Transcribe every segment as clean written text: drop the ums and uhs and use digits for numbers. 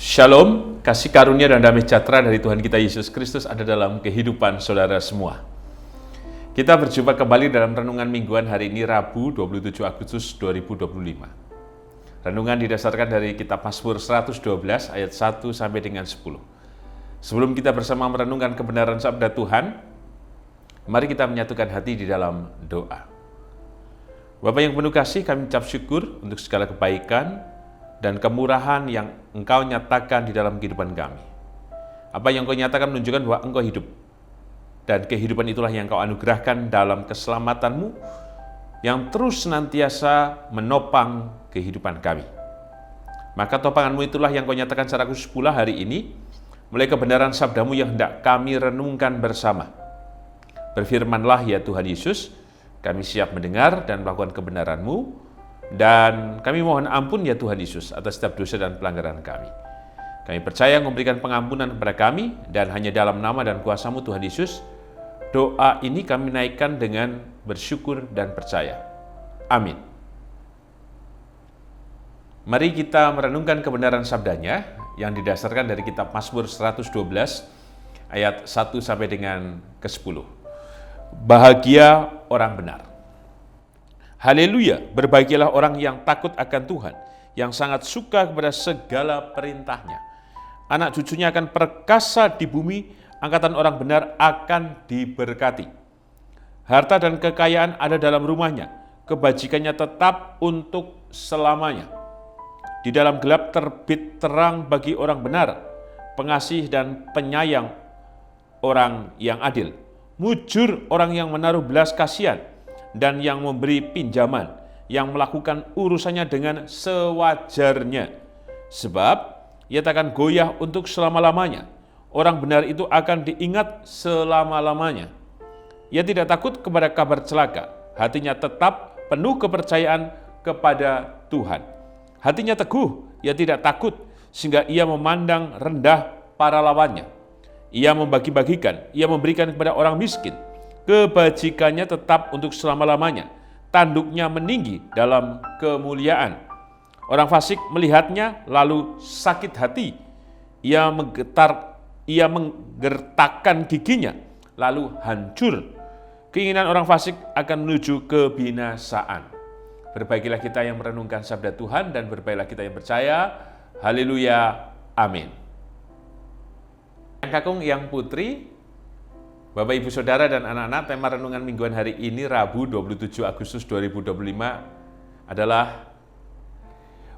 Shalom, kasih karunia dan damai sejahtera dari Tuhan kita Yesus Kristus ada dalam kehidupan saudara semua. Kita berjumpa kembali dalam renungan mingguan hari ini Rabu 27 Agustus 2025. Renungan didasarkan dari kitab Mazmur 112 ayat 1 sampai dengan 10. Sebelum kita bersama merenungkan kebenaran sabda Tuhan, mari kita menyatukan hati di dalam doa. Bapa yang penuh kasih, kami ucap syukur untuk segala kebaikan dan kemurahan yang Engkau nyatakan di dalam kehidupan kami. Apa yang Engkau nyatakan menunjukkan bahwa Engkau hidup. Dan kehidupan itulah yang Engkau anugerahkan dalam keselamatan-Mu yang terus senantiasa menopang kehidupan kami. Maka topangan-Mu itulah yang Engkau nyatakan secara khusus pula hari ini, mulai kebenaran sabda-Mu yang hendak kami renungkan bersama. Berfirmanlah ya Tuhan Yesus, kami siap mendengar dan melakukan kebenaran-Mu, dan kami mohon ampun ya Tuhan Yesus atas setiap dosa dan pelanggaran kami. Kami percaya memberikan pengampunan kepada kami, dan hanya dalam nama dan kuasa-Mu Tuhan Yesus, doa ini kami naikkan dengan bersyukur dan percaya. Amin. Mari kita merenungkan kebenaran sabdanya yang didasarkan dari kitab Mazmur 112 ayat 1 sampai dengan ke-10. Bahagia orang benar. Haleluya, berbahagialah orang yang takut akan Tuhan, yang sangat suka kepada segala perintahnya. Anak cucunya akan perkasa di bumi, angkatan orang benar akan diberkati. Harta dan kekayaan ada dalam rumahnya, kebajikannya tetap untuk selamanya. Di dalam gelap terbit terang bagi orang benar, pengasih dan penyayang orang yang adil. Mujur orang yang menaruh belas kasihan, dan yang memberi pinjaman, yang melakukan urusannya dengan sewajarnya. Sebab ia takkan goyah untuk selama-lamanya. Orang benar itu akan diingat selama-lamanya. Ia tidak takut kepada kabar celaka. Hatinya tetap penuh kepercayaan kepada Tuhan. Hatinya teguh, ia tidak takut, sehingga ia memandang rendah para lawannya. Ia membagi-bagikan, ia memberikan kepada orang miskin. Kebajikannya tetap untuk selama-lamanya. Tanduknya meninggi dalam kemuliaan. Orang fasik melihatnya lalu sakit hati. Ia menggertakkan giginya lalu hancur. Keinginan orang fasik akan menuju kebinasaan. Berbahagialah kita yang merenungkan sabda Tuhan, dan berbahagialah kita yang percaya. Haleluya. Amin. Yang kakung, yang putri, Bapak, Ibu, Saudara, dan anak-anak, tema renungan mingguan hari ini Rabu 27 Agustus 2025 adalah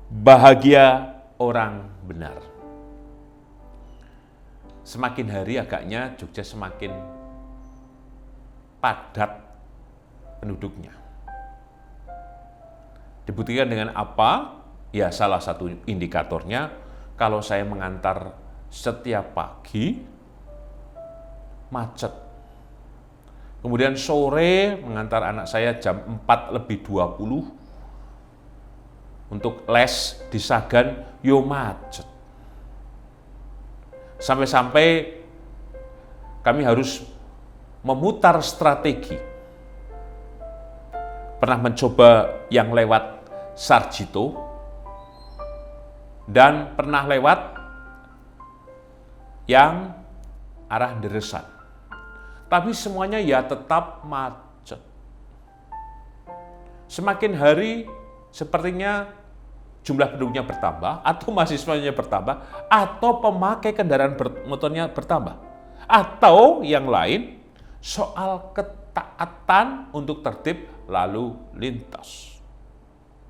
bahagia orang benar. Semakin hari agaknya Jogja semakin padat penduduknya. Dibuktikan dengan apa? Ya, salah satu indikatornya, kalau saya mengantar setiap pagi, macet. Kemudian sore mengantar anak saya jam 4:20 untuk les di Sagan, yo macet. Sampai-sampai kami harus memutar strategi. Pernah mencoba yang lewat Sarjito, dan pernah lewat yang arah Deresan. Tapi semuanya ya tetap macet. Semakin hari sepertinya jumlah penduduknya bertambah, atau mahasiswanya bertambah, atau pemakai kendaraan motornya bertambah. Atau yang lain, soal ketaatan untuk tertib lalu lintas.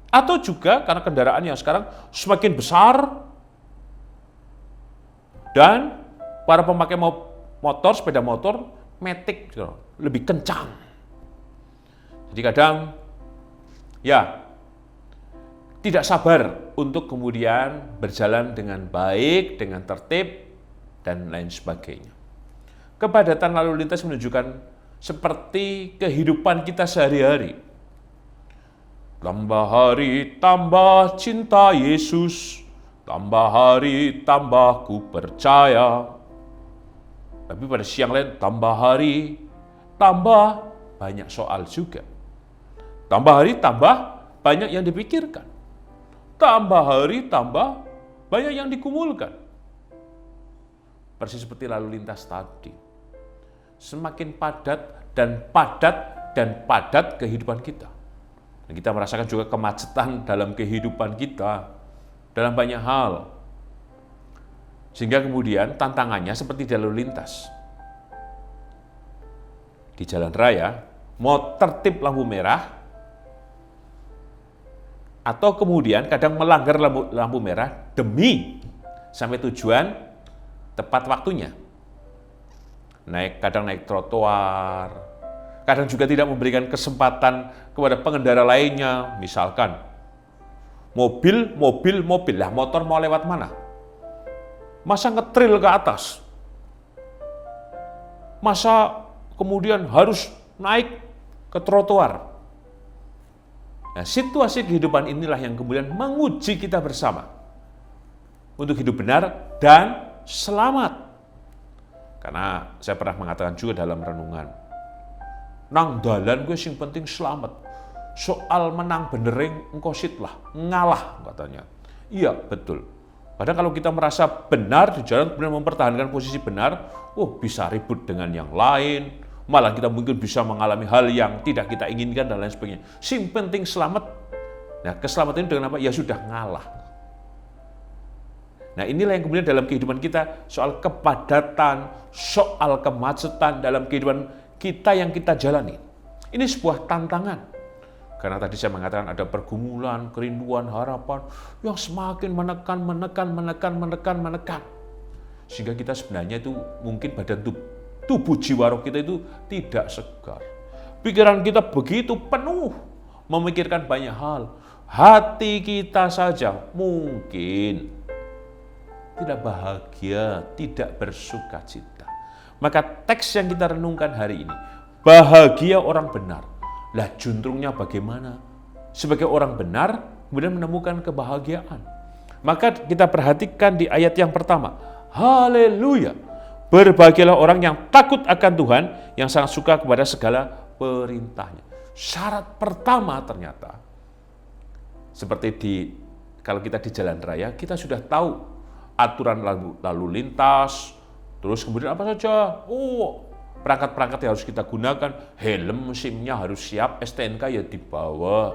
Atau juga karena kendaraan yang sekarang semakin besar, dan para pemakai motor, sepeda motor, matic lebih kencang. Jadi kadang ya tidak sabar untuk kemudian berjalan dengan baik, dengan tertib, dan lain sebagainya. Kepadatan lalu lintas menunjukkan seperti kehidupan kita sehari-hari. Tambah hari tambah cinta Yesus, tambah hari tambah ku percaya. Tapi pada siang lain, tambah hari, tambah banyak soal juga. Tambah hari, tambah banyak yang dipikirkan. Tambah hari, tambah banyak yang dikumulkan. persis seperti lalu lintas tadi. Semakin padat dan padat dan padat kehidupan kita. Dan kita merasakan juga kemacetan dalam kehidupan kita, dalam banyak hal. Sehingga kemudian tantangannya seperti di lalu lintas. Di jalan raya, mau tertib lampu merah, atau kemudian kadang melanggar lampu merah demi sampai tujuan tepat waktunya. Kadang naik trotoar, kadang juga tidak memberikan kesempatan kepada pengendara lainnya. Misalkan mobil, lah motor mau lewat mana? Masa ngetril ke atas? Masa kemudian harus naik ke trotoar? Nah, situasi kehidupan inilah yang kemudian menguji kita bersama untuk hidup benar dan selamat. Karena saya pernah mengatakan juga dalam renungan, nang dalan gue sing penting selamat. Soal menang benering engkau sitlah, ngalah katanya. Iya, betul. Padahal kalau kita merasa benar di jalan, kemudian mempertahankan posisi benar, bisa ribut dengan yang lain, malah kita mungkin bisa mengalami hal yang tidak kita inginkan dan lain sebagainya. Sing penting selamat. Nah, keselamatan ini dengan apa? Ya sudah ngalah. Nah, inilah yang kemudian dalam kehidupan kita, soal kepadatan, soal kemacetan dalam kehidupan kita yang kita jalani. Ini sebuah tantangan. Karena tadi saya mengatakan ada pergumulan, kerinduan, harapan yang semakin menekan. Sehingga kita sebenarnya itu mungkin badan tubuh jiwa roh kita itu tidak segar. Pikiran kita begitu penuh memikirkan banyak hal. Hati kita saja mungkin tidak bahagia, tidak bersuka cita. Maka teks yang kita renungkan hari ini, bahagia orang benar. Lah juntrungnya bagaimana? Sebagai orang benar, kemudian menemukan kebahagiaan. Maka kita perhatikan di ayat yang pertama, haleluya. Berbahagialah orang yang takut akan Tuhan, yang sangat suka kepada segala perintahnya. Syarat pertama ternyata, seperti kalau kita di jalan raya, kita sudah tahu aturan lalu lintas, terus kemudian apa saja, perangkat-perangkat yang harus kita gunakan, helm, SIM-nya harus siap, STNK ya dibawa.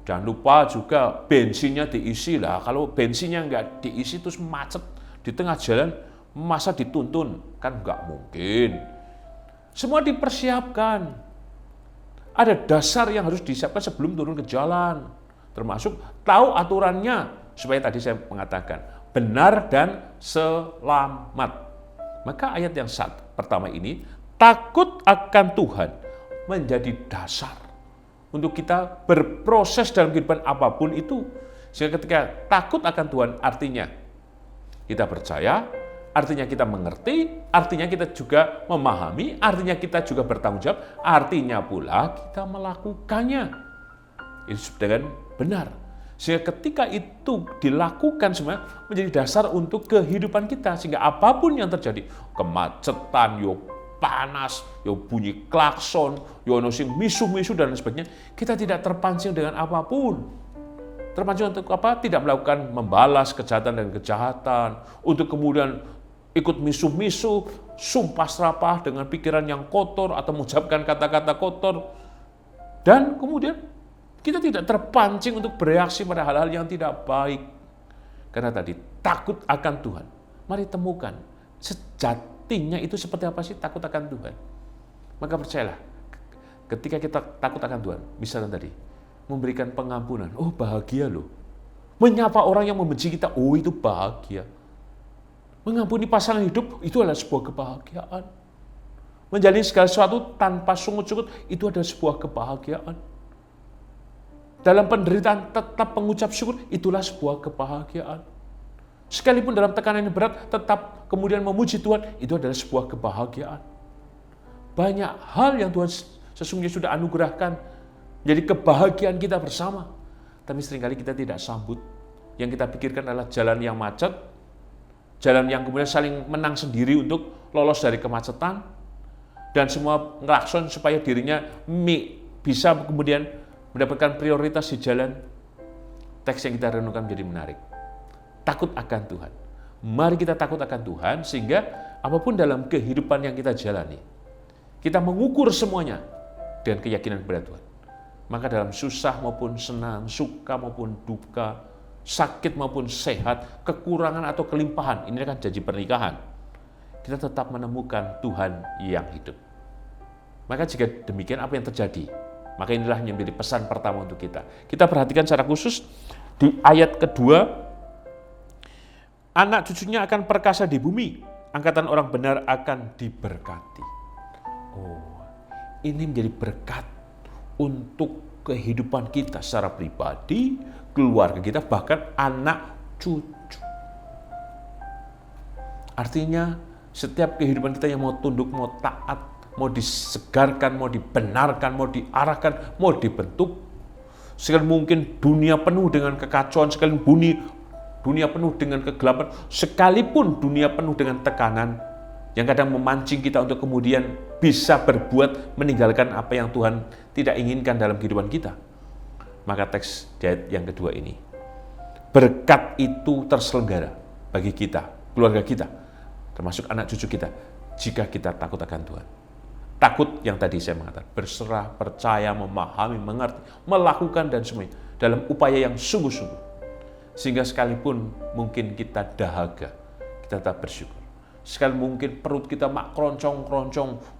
Jangan lupa juga bensinnya diisi lah, kalau bensinnya nggak diisi terus macet di tengah jalan, masa dituntun? Kan nggak mungkin. Semua dipersiapkan. Ada dasar yang harus disiapkan sebelum turun ke jalan. Termasuk tahu aturannya, supaya tadi saya mengatakan, benar dan selamat. Maka ayat yang pertama ini, takut akan Tuhan menjadi dasar untuk kita berproses dalam kehidupan apapun itu. Sehingga ketika takut akan Tuhan artinya kita percaya, artinya kita mengerti, artinya kita juga memahami, artinya kita juga bertanggung jawab, artinya pula kita melakukannya. Itu dengan benar. Sehingga ketika itu dilakukan semua menjadi dasar untuk kehidupan kita. Sehingga apapun yang terjadi, kemacetan, panas, bunyi klakson, sing misu-misu dan sebagainya, kita tidak terpancing dengan apapun. Terpancing untuk apa? Tidak melakukan membalas kejahatan dan kejahatan, untuk kemudian ikut misu-misu, sumpah serapah dengan pikiran yang kotor atau mengucapkan kata-kata kotor. Dan kemudian kita tidak terpancing untuk bereaksi pada hal-hal yang tidak baik. Karena tadi takut akan Tuhan. Mari temukan sejatinya itu seperti apa sih takut akan Tuhan. Maka percayalah, ketika kita takut akan Tuhan, misalnya tadi, memberikan pengampunan, bahagia loh. Menyapa orang yang membenci kita, itu bahagia. Mengampuni pasangan hidup, itu adalah sebuah kebahagiaan. Menjalani segala sesuatu tanpa sungut-sungut, itu adalah sebuah kebahagiaan. Dalam penderitaan tetap mengucap syukur, itulah sebuah kebahagiaan. Sekalipun dalam tekanan yang berat, tetap kemudian memuji Tuhan, itu adalah sebuah kebahagiaan. Banyak hal yang Tuhan sesungguhnya sudah anugerahkan, jadi kebahagiaan kita bersama. Tapi seringkali kita tidak sambut. Yang kita pikirkan adalah jalan yang macet, jalan yang kemudian saling menang sendiri untuk lolos dari kemacetan, dan semua ngelakson supaya dirinya bisa kemudian mendapatkan prioritas di jalan. Teks yang kita renungkan menjadi menarik. Takut akan Tuhan. Mari kita takut akan Tuhan, sehingga apapun dalam kehidupan yang kita jalani, kita mengukur semuanya dengan keyakinan kepada Tuhan. Maka dalam susah maupun senang, suka maupun duka, sakit maupun sehat, kekurangan atau kelimpahan, ini kan janji pernikahan, kita tetap menemukan Tuhan yang hidup. Maka jika demikian, apa yang terjadi? Maka inilah yang menjadi pesan pertama untuk kita. Kita perhatikan secara khusus di ayat kedua, anak cucunya akan perkasa di bumi, angkatan orang benar akan diberkati. Oh, ini menjadi berkat untuk kehidupan kita secara pribadi, keluarga kita, bahkan anak cucu. Artinya setiap kehidupan kita yang mau tunduk, mau taat, mau disegarkan, mau dibenarkan, mau diarahkan, mau dibentuk. Sekali mungkin dunia penuh dengan kekacauan, sekali dunia penuh dengan kegelapan, sekalipun dunia penuh dengan tekanan yang kadang memancing kita untuk kemudian bisa berbuat meninggalkan apa yang Tuhan tidak inginkan dalam kehidupan kita. Maka teks di ayat yang kedua ini, berkat itu terselenggara bagi kita, keluarga kita, termasuk anak cucu kita, jika kita takut akan Tuhan. Takut yang tadi saya mengatakan, berserah, percaya, memahami, mengerti, melakukan dan semuanya dalam upaya yang sungguh-sungguh. Sehingga sekalipun mungkin kita dahaga, kita tetap bersyukur. Sekali mungkin perut kita mak keroncong,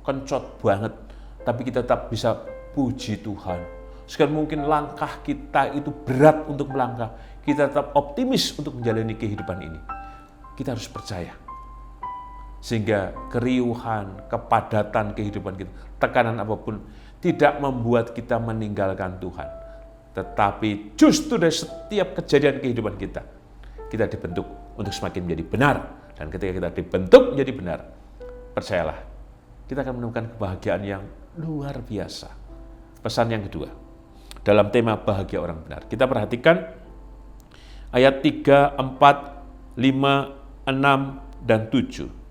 kencot banget, tapi kita tetap bisa puji Tuhan. Sekali mungkin langkah kita itu berat untuk melangkah, kita tetap optimis untuk menjalani kehidupan ini. Kita harus percaya. Sehingga keriuhan, kepadatan kehidupan kita, tekanan apapun, tidak membuat kita meninggalkan Tuhan. Tetapi justru dari setiap kejadian kehidupan kita dibentuk untuk semakin menjadi benar. Dan ketika kita dibentuk menjadi benar, percayalah, kita akan menemukan kebahagiaan yang luar biasa. Pesan yang kedua, dalam tema bahagia orang benar, kita perhatikan ayat 3, 4, 5, 6, dan 7.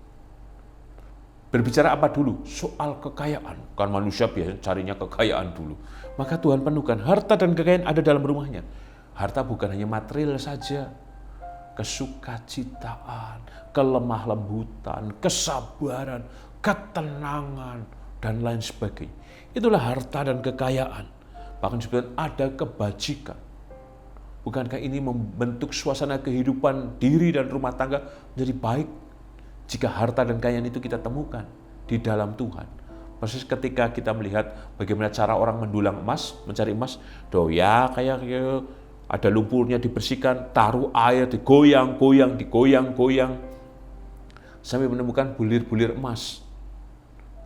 Berbicara apa dulu? Soal kekayaan. Kan manusia biasanya carinya kekayaan dulu. Maka Tuhan penuhkan harta dan kekayaan ada dalam rumahnya. Harta bukan hanya material saja. Kesukacitaan, kelemah lembutan, kesabaran, ketenangan, dan lain sebagainya. Itulah harta dan kekayaan. Bahkan disebutkan ada kebajikan. Bukankah ini membentuk suasana kehidupan diri dan rumah tangga menjadi baik? Jika harta dan kekayaan itu kita temukan di dalam Tuhan. Persis ketika kita melihat bagaimana cara orang mendulang emas, mencari emas, kayak ada lumpurnya dibersihkan, taruh air, digoyang-goyang, sampai menemukan bulir-bulir emas.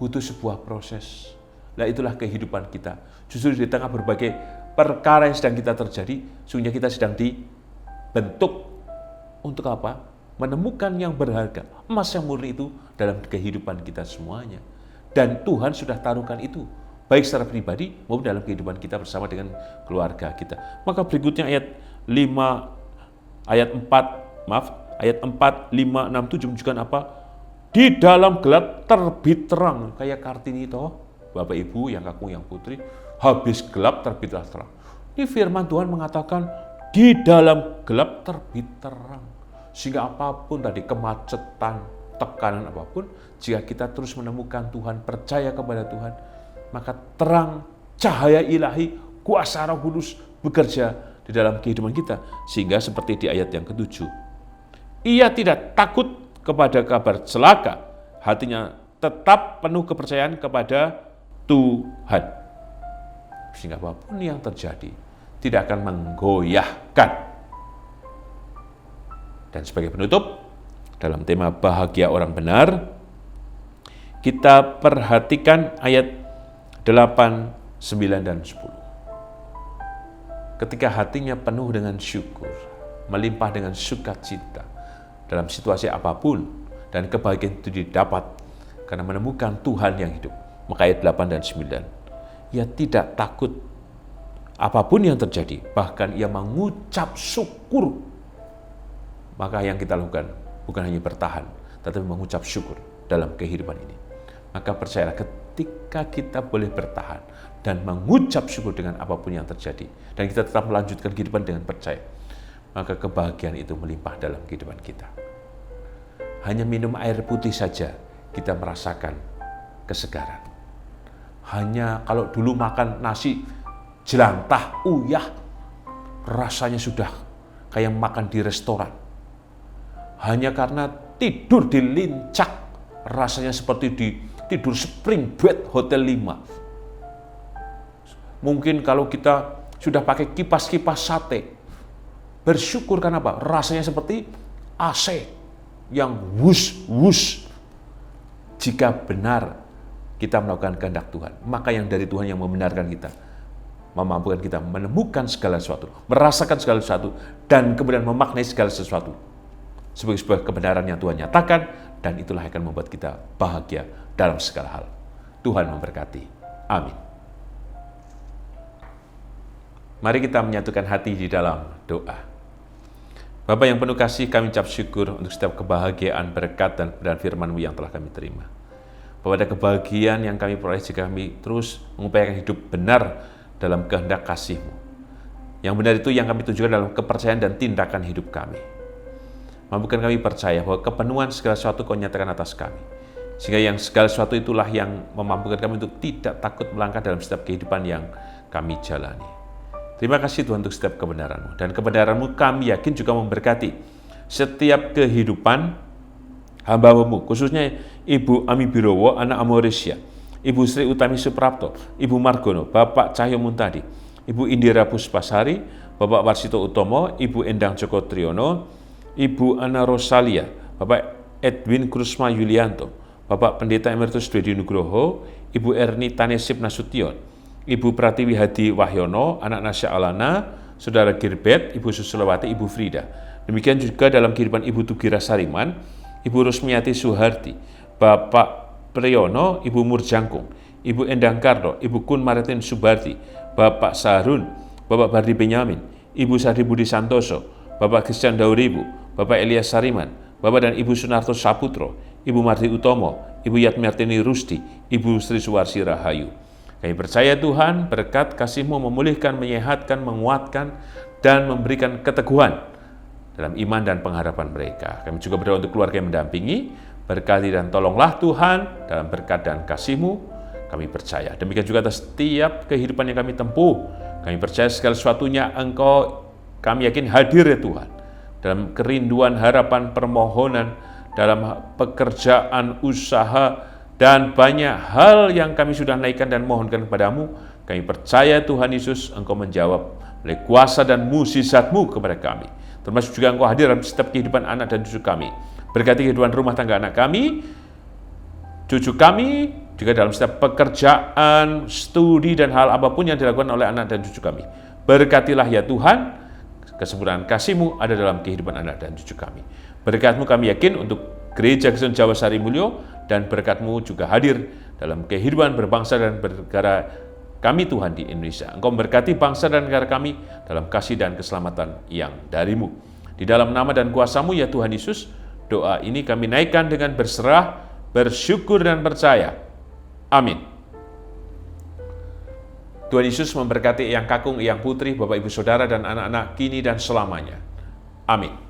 Butuh sebuah proses. Nah, itulah kehidupan kita. Justru di tengah berbagai perkara yang sedang kita terjadi, sungguhnya kita sedang dibentuk untuk apa? Menemukan yang berharga, emas yang murni itu dalam kehidupan kita semuanya. Dan Tuhan sudah taruhkan itu, baik secara pribadi maupun dalam kehidupan kita bersama dengan keluarga kita. Maka berikutnya ayat 4, ayat 4, 5, 6, 7 menunjukkan apa? Di dalam gelap terbit terang. Kayak Kartini toh, Bapak Ibu, yang kakung, yang putri, habis gelap terbitlah terang. Ini firman Tuhan mengatakan di dalam gelap terbit terang. Sehingga apapun tadi, kemacetan, tekanan apapun, jika kita terus menemukan Tuhan, percaya kepada Tuhan, maka terang, cahaya ilahi, kuasa Roh Kudus bekerja di dalam kehidupan kita. Sehingga seperti di ayat yang ke-7, ia tidak takut kepada kabar celaka, hatinya tetap penuh kepercayaan kepada Tuhan. Sehingga apapun yang terjadi, tidak akan menggoyahkan. Dan sebagai penutup, dalam tema bahagia orang benar, kita perhatikan ayat 8, 9, dan 10. Ketika hatinya penuh dengan syukur, melimpah dengan sukacita dalam situasi apapun, dan kebahagiaan itu didapat karena menemukan Tuhan yang hidup. Maka ayat 8 dan 9, ia tidak takut apapun yang terjadi, bahkan ia mengucap syukur. Maka yang kita lakukan bukan hanya bertahan, tetapi mengucap syukur dalam kehidupan ini. Maka percayalah, ketika kita boleh bertahan dan mengucap syukur dengan apapun yang terjadi, dan kita tetap melanjutkan kehidupan dengan percaya, maka kebahagiaan itu melimpah dalam kehidupan kita. hanya minum air putih saja kita merasakan kesegaran. Hanya kalau dulu makan nasi jelantah, uyah, rasanya sudah kayak makan di restoran. Hanya karena tidur di lincak, rasanya seperti di tidur spring bed Hotel 5. Mungkin kalau kita sudah pakai kipas-kipas sate, bersyukur karena apa? Rasanya seperti AC yang wus-wus. Jika benar kita melakukan kehendak Tuhan, maka yang dari Tuhan yang membenarkan kita, memampukan kita menemukan segala sesuatu, merasakan segala sesuatu, dan kemudian memaknai segala sesuatu sebagai sebuah kebenaran yang Tuhan nyatakan, dan itulah yang akan membuat kita bahagia dalam segala hal. Tuhan memberkati. Amin. Mari kita menyatukan hati di dalam doa. Bapa yang penuh kasih, kami ucap syukur untuk setiap kebahagiaan, berkat, dan kebenaran firman-Mu yang telah kami terima. Bahwa ada kebahagiaan yang kami peroleh jika kami terus mengupayakan hidup benar dalam kehendak kasih-Mu. Yang benar itu yang kami tunjukkan dalam kepercayaan dan tindakan hidup kami. Mampukan kami percaya bahwa kepenuhan segala sesuatu Kau nyatakan atas kami. Sehingga yang segala sesuatu itulah yang memampukan kami untuk tidak takut melangkah dalam setiap kehidupan yang kami jalani. Terima kasih Tuhan untuk setiap kebenaran-Mu. Dan kebenaran-Mu kami yakin juga memberkati setiap kehidupan hamba-Mu, khususnya Ibu Ami Birowo, anak Amoresia, Ibu Sri Utami Suprapto, Ibu Margono, Bapak Cahyo Muntadi, Ibu Indira Puspasari, Bapak Warsito Utomo, Ibu Endang Joko Triyono, Ibu Ana Rosalia, Bapak Edwin Krusma Yulianto, Bapak Pendeta Emeritus Dwedi Nugroho, Ibu Erni Tanesip Nasution, Ibu Pratiwi Hadi Wahyono, anak Nasya Alana, Saudara Girbet, Ibu Susulawati, Ibu Frida. Demikian juga dalam kehidupan Ibu Tugira Sariman, Ibu Rusmiati Suhardi, Bapak Priyono, Ibu Murjangkung, Ibu Endang Karno, Ibu Kun Maritin Subardi, Bapak Sarun, Bapak Bardi Benyamin, Ibu Sari Budi Santoso, Bapak Christian Dauribu, Bapak Elias Sariman, Bapak dan Ibu Sunarto Saputro, Ibu Marti Utomo, Ibu Yatmiartini Rusti, Ibu Sri Suwarsi Rahayu. Kami percaya Tuhan, berkat kasih-Mu memulihkan, menyehatkan, menguatkan, dan memberikan keteguhan dalam iman dan pengharapan mereka. Kami juga berdoa untuk keluarga yang mendampingi, berkati dan tolonglah Tuhan dalam berkat dan kasih-Mu. Kami percaya. Demikian juga atas setiap kehidupan yang kami tempuh. Kami percaya segala sesuatunya Engkau, kami yakin hadir ya Tuhan. Dalam kerinduan, harapan, permohonan, dalam pekerjaan, usaha, dan banyak hal yang kami sudah naikkan dan mohonkan kepadamu. Kami percaya Tuhan Yesus, Engkau menjawab oleh kuasa dan mukjizat-Mu kepada kami. Termasuk juga Engkau hadir dalam setiap kehidupan anak dan cucu kami. Berkati kehidupan rumah tangga anak kami, cucu kami, juga dalam setiap pekerjaan, studi, dan hal apapun yang dilakukan oleh anak dan cucu kami. Berkatilah ya Tuhan, kesempurnaan kasih-Mu ada dalam kehidupan anak dan cucu kami. Berkat-Mu kami yakin untuk Gereja Kristen Jawa Sari Mulyo, dan berkat-Mu juga hadir dalam kehidupan berbangsa dan bernegara kami Tuhan di Indonesia. Engkau memberkati bangsa dan negara kami dalam kasih dan keselamatan yang dari-Mu. Di dalam nama dan kuasa-Mu ya Tuhan Yesus, doa ini kami naikkan dengan berserah, bersyukur dan percaya. Amin. Tuhan Yesus memberkati Eyang Kakung, Eyang Putri, Bapak Ibu Saudara dan anak-anak kini dan selamanya. Amin.